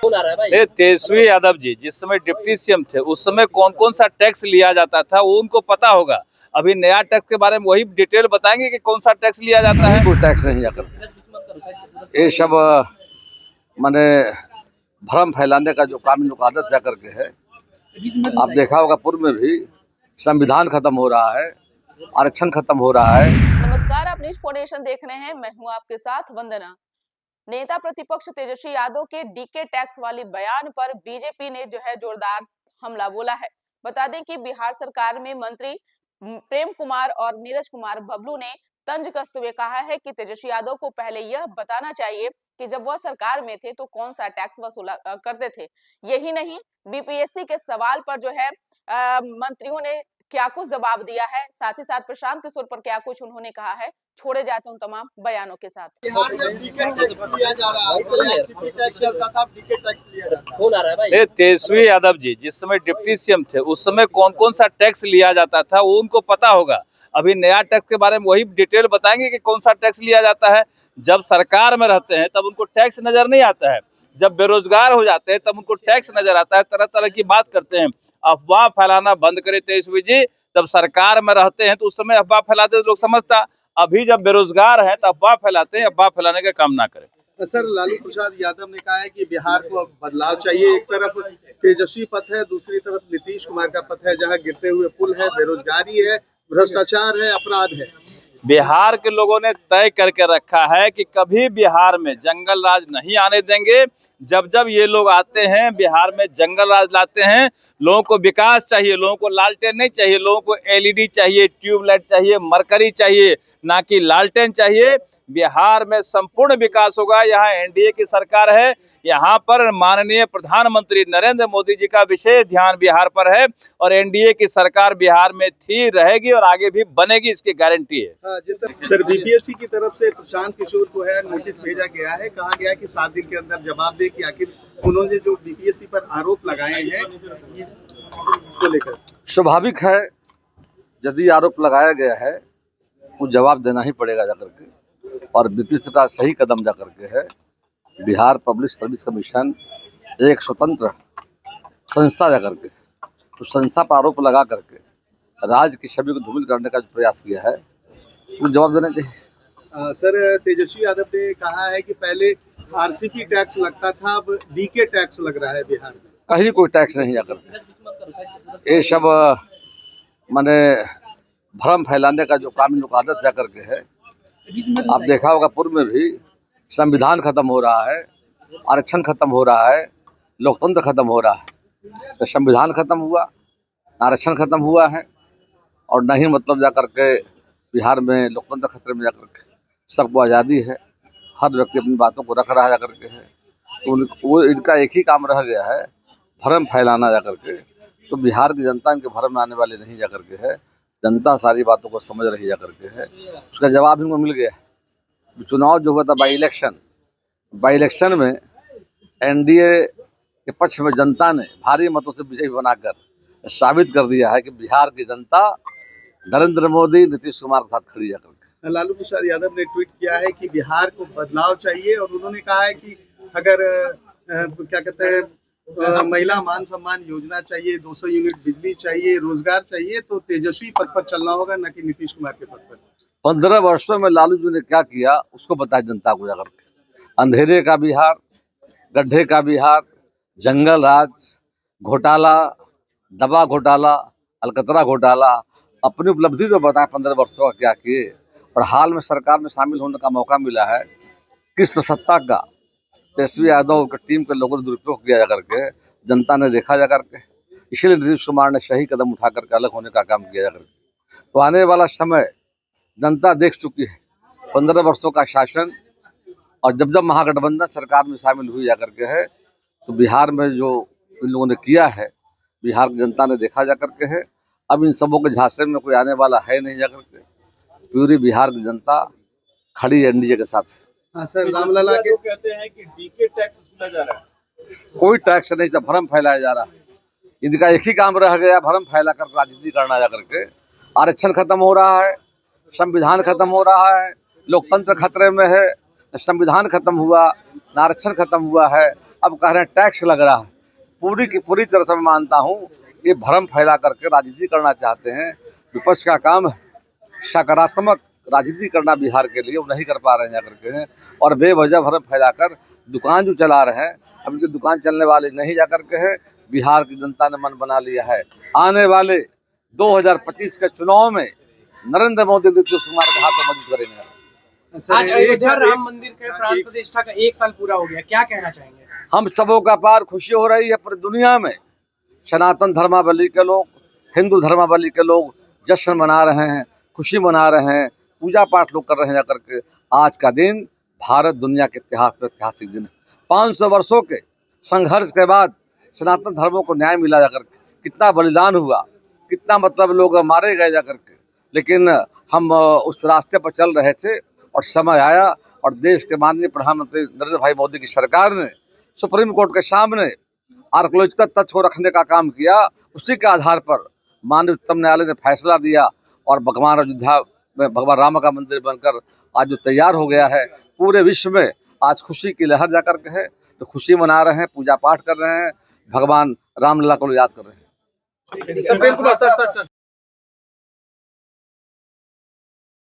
कौन आ रहा है भाई? ये तेजस्वी यादव जी जिस समय डिप्टी सीएम थे उस समय कौन कौन सा टैक्स लिया जाता था वो उनको पता होगा। अभी नया टैक्स के बारे में वही डिटेल बताएंगे कि कौन सा टैक्स लिया जाता है। कोई टैक्स नहीं जाकर ये सब माने भ्रम फैलाने का जो काम इन लोग आदत जा करके है। आप देखा होगा पूर्व में भी संविधान खत्म हो रहा है, आरक्षण खत्म हो रहा है। नमस्कार, आप न्यूज फाउंडेशन देख रहे हैं। मैं हूं आपके साथ वंदना। नेता प्रतिपक्ष तेजस्वी यादव के डीके टैक्स वाली बयान पर बीजेपी ने जो है जोरदार हमला बोला है। बता दें कि बिहार सरकार में मंत्री प्रेम कुमार और नीरज कुमार बबलू ने तंज कसते हुए कहा है कि तेजस्वी यादव को पहले यह बताना चाहिए कि जब वह सरकार में थे तो कौन सा टैक्स वसूला करते थे। यही नहीं, बीपीएससी के सवाल पर जो है मंत्रियों ने क्या कुछ जवाब दिया है, साथ ही साथ प्रशांत किशोर पर क्या कुछ उन्होंने कहा है। छोड़े जाते उन तमाम बयानों के साथ। बिहार में डीके टैक्स लिया जा रहा है, पहले आईसीपी टैक्स चलता था, अब डीके टैक्स लिया जाता है। कौन आ रहा है भाई? ये तेजस्वी यादव जी जिस समय डिप्टी सीएम थे उस समय कौन कौन सा टैक्स लिया जाता था वो उनको पता होगा। अभी नया टैक्स के बारे में वही डिटेल बताएंगे कि कौन सा टैक्स लिया जाता है। जब सरकार में रहते हैं तब उनको टैक्स नजर नहीं आता है, जब बेरोजगार हो जाते हैं तब उनको टैक्स नजर आता है, तरह तरह की बात करते हैं। अफवाह फैलाना बंद करे तेजस्वी जी। जब सरकार में रहते हैं तो उस समय अफवाह फैलाते हैं तो लोग समझता, अभी जब बेरोजगार है तो अफवाह फैलाते हैं। अफवाह फैलाने का काम ना करें। सर, लालू प्रसाद यादव ने कहा है कि बिहार को अब बदलाव चाहिए। एक तरफ तेजस्वी पथ है, दूसरी तरफ नीतीश कुमार का पथ है, जहां गिरते हुए पुल है, बेरोजगारी है, भ्रष्टाचार है, अपराध है। बिहार के लोगों ने तय करके रखा है कि कभी बिहार में जंगल राज नहीं आने देंगे। जब जब ये लोग आते हैं बिहार में जंगल राज लाते हैं। लोगों को विकास चाहिए, लोगों को लालटेन नहीं चाहिए, लोगों को एलईडी चाहिए, ट्यूबलाइट चाहिए, मरकरी चाहिए, ना कि लालटेन चाहिए। बिहार में संपूर्ण विकास होगा। यहाँ एनडीए की सरकार है, यहाँ पर माननीय प्रधानमंत्री नरेंद्र मोदी जी का विशेष ध्यान बिहार पर है और एनडीए की सरकार बिहार में थी, रहेगी और आगे भी बनेगी, इसकी गारंटी है। सर, बीपीएससी की तरफ से प्रशांत किशोर को है नोटिस भेजा गया है। कहा गया है कि 7 दिन के अंदर जवाब दे कि आखिर उन्होंने जो बीपीएससी पर आरोप लगाए हैं उसको लेकर। स्वाभाविक है, यदि आरोप लगाया गया है वो जवाब देना ही पड़ेगा जाकर के। और बीपीएससी का सही कदम जा करके है। बिहार पब्लिक सर्विस कमीशन एक स्वतंत्र संस्था जा करके तो संस्था पर आरोप लगा करके राज्य की छवि को धूमिल करने का जो प्रयास किया है वो जवाब देना चाहिए। सर, तेजस्वी यादव ने कहा है कि पहले आरसीपी टैक्स लगता था, अब डीके टैक्स लग रहा है बिहार में। कहीं कोई टैक्स नहीं जा करके ये सब माने भ्रम फैलाने का जो काम इन लोग आदत जा करके है। आप देखा होगा पूर्व में भी संविधान खत्म हो रहा है, आरक्षण खत्म हो रहा है, लोकतंत्र खत्म हो रहा है। तो संविधान खत्म हुआ, आरक्षण खत्म हुआ है और नहीं मतलब जा करके बिहार में लोकतंत्र खतरे में जा करके सबको आज़ादी है, हर व्यक्ति अपनी बातों को रख रहा है जा करके है। तो वो इनका एक ही काम रह गया है, भ्रम फैलाना जा करके। तो बिहार की जनता इनके भ्रम में आने वाले नहीं जा करके है। जनता सारी बातों को समझ रही जा करके है। उसका जवाब इनको मिल गया है। चुनाव जो हुआ था बाई इलेक्शन में एनडीए के पक्ष में जनता ने भारी मतों से विजय बनाकर साबित कर दिया है कि बिहार की जनता नरेंद्र मोदी, नीतीश कुमार के साथ खड़ी जा करके। लालू प्रसाद यादव ने ट्वीट किया है कि बिहार को बदलाव चाहिए और उन्होंने कहा है कि अगर क्या कहते हैं महिला मान सम्मान योजना चाहिए, 200 यूनिट बिजली चाहिए, रोजगार चाहिए, तो तेजस्वी पथ पर चलना होगा, न कि नीतीश कुमार के पथ पर। 15 वर्षों में लालू जी ने क्या किया उसको बताया जनता को जाकर के। अंधेरे का बिहार, गड्ढे का बिहार, जंगल राज, घोटाला, दवा घोटाला, अलकतरा घोटाला, अपनी उपलब्धि तो बताया 15 वर्षों का क्या किए। और हाल में सरकार में शामिल होने का मौका मिला है। किस सत्ता का तेजस्वी यादव की टीम के लोगों ने दुरुपयोग किया जा करके जनता ने देखा जा करके। इसीलिए नीतीश कुमार ने सही कदम उठा करके अलग होने का काम किया जा करके। तो आने वाला समय जनता देख चुकी है 15 वर्षों का शासन। और जब जब महागठबंधन सरकार में शामिल हुई जा करके है तो बिहार में जो इन लोगों ने किया है बिहार की जनता ने देखा जा करके है। अब इन सबों के झांसे में कोई आने वाला है नहीं जा करके। पूरी बिहार की जनता खड़ी एनडीए के साथ है। हाँ सर, रामलला के कहते हैं कि डीके टैक्स सुना जा रहा है। कोई टैक्स नहीं, सब भ्रम फैलाया जा रहा है। इनका एक ही काम रह गया, भ्रम फैला कर राजनीति करना जा करके। आरक्षण खत्म हो रहा है, संविधान खत्म हो रहा है, लोकतंत्र खतरे में है। संविधान खत्म हुआ, आरक्षण खत्म हुआ है, अब कह रहे हैं टैक्स लग रहा है। पूरी की पूरी तरह से मैं मानता हूँ ये भ्रम फैला करके राजनीति करना चाहते हैं। विपक्ष का काम सकारात्मक राजनीति करना बिहार के लिए, वो नहीं कर पा रहे हैं जाकर के हैं, और बेवजह भ्रम फैलाकर दुकान जो चला रहे हैं, अब इनकी दुकान चलने वाले नहीं जाकर के हैं। बिहार की जनता ने मन बना लिया है, आने वाले 2025 के चुनाव में नरेंद्र मोदी नीतीश कुमार का हाथ मजबूत करेंगे। सर, आज एक- अयोध्या राम एक- मंदिर के प्राण प्रतिष्ठा का 1 साल पूरा हो गया, क्या कहना चाहेंगे? हम सबों का पार खुशी हो रही है। पूरी दुनिया में सनातन धर्मावलंबी के लोग, हिंदू धर्मावलंबी के लोग जश्न मना रहे हैं, खुशी मना रहे हैं, पूजा पाठ लोग कर रहे हैं जाकर के। आज का दिन भारत दुनिया के इतिहास में ऐतिहासिक दिन है। 500 वर्षों के संघर्ष के बाद सनातन धर्मों को न्याय मिला जाकर के, कितना बलिदान हुआ, कितना मतलब लोग मारे गए जाकर के, लेकिन हम उस रास्ते पर चल रहे थे और समय आया और देश के माननीय प्रधानमंत्री नरेंद्र भाई मोदी की सरकार ने सुप्रीम कोर्ट के सामने आर्कोलॉजिकल तथ्य को रखने का काम किया। उसी के आधार पर माननीय उच्चतम न्यायालय ने फैसला दिया और भगवान अयोध्या में भगवान राम का मंदिर बनकर आज जो तैयार हो गया है, पूरे विश्व में आज खुशी की लहर जाकर के है। तो खुशी मना रहे हैं, पूजा पाठ कर रहे हैं, भगवान रामलला को याद कर रहे हैं। सर बिल्कुल सर।